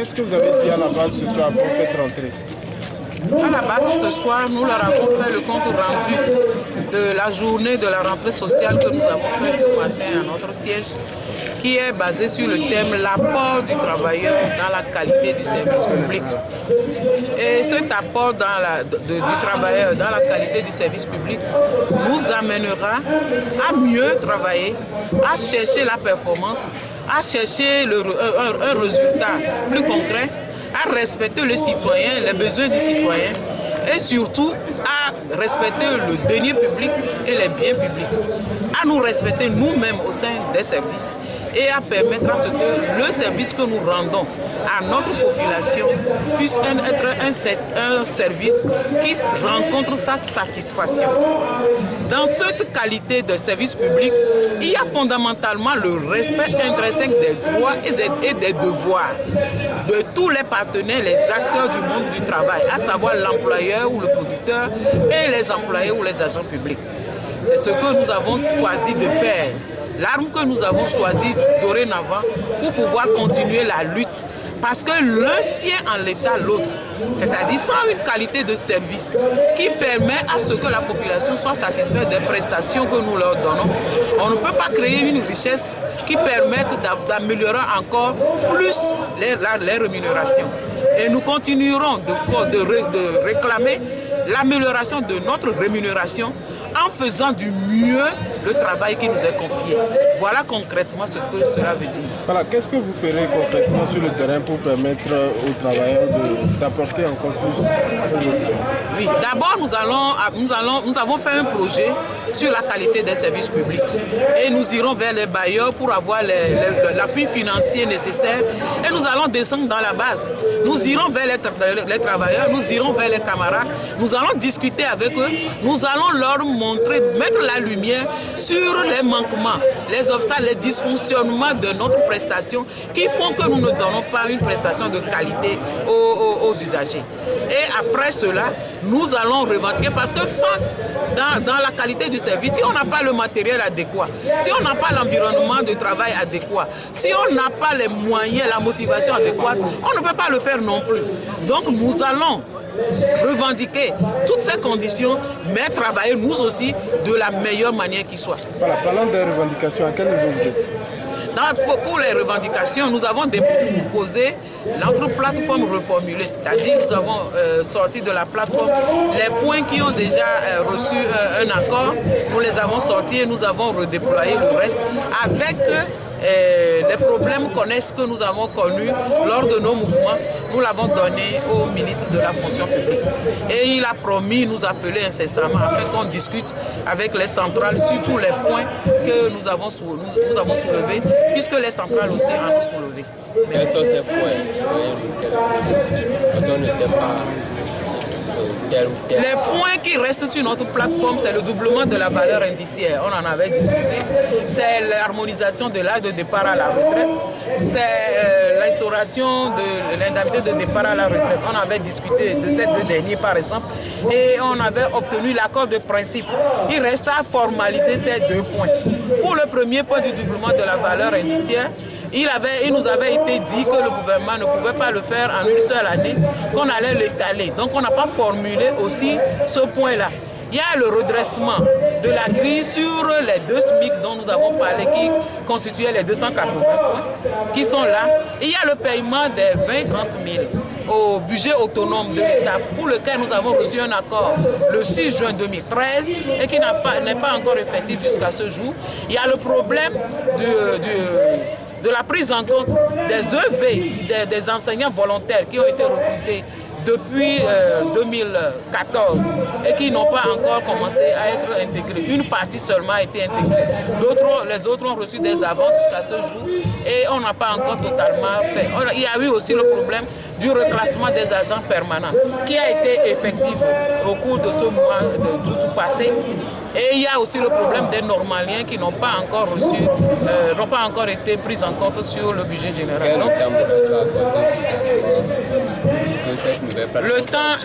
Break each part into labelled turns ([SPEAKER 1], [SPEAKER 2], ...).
[SPEAKER 1] qu'est-ce que vous avez dit à la base ce soir pour cette rentrée?
[SPEAKER 2] À la base, ce soir, nous leur avons fait le compte rendu de la journée de la rentrée sociale que nous avons fait ce matin à notre siège, qui est basé sur le thème l'apport du travailleur dans la qualité du service public. Et cet apport du travailleur dans la qualité du service public nous amènera à mieux travailler, à chercher la performance, à chercher un résultat plus concret, à respecter le citoyen, les besoins du citoyen et surtout à respecter le denier public et les biens publics, à nous respecter nous-mêmes au sein des services et à permettre à ce que le service que nous rendons à notre population puisse être un service qui rencontre sa satisfaction. Dans cette qualité de service public, il y a fondamentalement le respect intrinsèque des droits et des devoirs de tous les partenaires, les acteurs du monde du travail, à savoir l'employeur ou le producteur et les employés ou les agents publics. C'est ce que nous avons choisi de faire. L'arme que nous avons choisie dorénavant pour pouvoir continuer la lutte, parce que l'un tient en l'état l'autre, c'est-à-dire sans une qualité de service qui permet à ce que la population soit satisfaite des prestations que nous leur donnons. On ne peut pas créer une richesse qui permette d'améliorer encore plus les rémunérations. Et nous continuerons de réclamer l'amélioration de notre rémunération en faisant du mieux le travail qui nous est confié. Voilà concrètement ce que cela veut dire.
[SPEAKER 1] Voilà, qu'est-ce que vous ferez concrètement sur le terrain pour permettre aux travailleurs d'apporter encore plus?
[SPEAKER 2] Oui, d'abord nous avons fait un projet sur la qualité des services publics et nous irons vers les bailleurs pour avoir l'appui financier nécessaire et nous allons descendre dans la base. Nous irons vers les travailleurs, nous irons vers les camarades, nous allons discuter avec eux, nous allons leur montrer, mettre la lumière sur les manquements, les obstacles, les dysfonctionnements de notre prestation qui font que nous ne donnons pas une prestation de qualité aux usagers. Et après cela, nous allons revendiquer parce que dans la qualité du service, si on n'a pas le matériel adéquat, si on n'a pas l'environnement de travail adéquat, si on n'a pas les moyens, la motivation adéquate, on ne peut pas le faire non plus. Donc nous allons revendiquer toutes ces conditions, mais travailler nous aussi de la meilleure manière qui soit.
[SPEAKER 1] Voilà, parlant des revendications, à quel niveau vous êtes?
[SPEAKER 2] Pour les revendications, nous avons déposé notre plateforme reformulée, c'est-à-dire nous avons sorti de la plateforme les points qui ont déjà reçu un accord, nous les avons sortis et nous avons redéployé le reste avec les problèmes connexes que nous avons connus lors de nos mouvements. Nous l'avons donné au ministre de la fonction publique. Et il a promis nous appeler incessamment afin qu'on discute avec les centrales sur tous les points que nous avons soulevés, puisque les centrales aussi en ont soulevé.
[SPEAKER 3] Quels sont ces points? On ne sait pas.
[SPEAKER 2] Les points qui restent sur notre plateforme, c'est le doublement de la valeur indiciaire. On en avait discuté. C'est l'harmonisation de l'âge de départ à la retraite. C'est l'instauration de l'indemnité de départ à la retraite. On avait discuté de ces deux derniers, par exemple, et on avait obtenu l'accord de principe. Il reste à formaliser ces deux points. Pour le premier point du doublement de la valeur indiciaire, il nous avait été dit que le gouvernement ne pouvait pas le faire en une seule année, qu'on allait l'étaler. Donc on n'a pas formulé aussi ce point-là. Il y a le redressement de la grille sur les 2 SMIC dont nous avons parlé, qui constituaient les 280 points, qui sont là. Et il y a le paiement des 20-30 000 au budget autonome de l'État, pour lequel nous avons reçu un accord le 6 juin 2013 et qui n'est pas encore effectif jusqu'à ce jour. Il y a le problème de la prise en compte des EV, des enseignants volontaires qui ont été recrutés depuis 2014 et qui n'ont pas encore commencé à être intégrés. Une partie seulement a été intégrée. Les autres ont reçu des avances jusqu'à ce jour et on n'a pas encore totalement fait. Il y a eu aussi le problème du reclassement des agents permanents qui a été effectif au cours de ce mois d'août passé. Et il y a aussi le problème des normaliens qui n'ont pas encore reçu, n'ont pas encore été pris en compte sur le budget général. Donc, le temps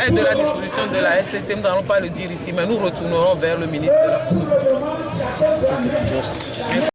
[SPEAKER 2] est de la disposition de la STT, nous n'allons pas le dire ici, mais nous retournerons vers le ministre de la Fonction publique.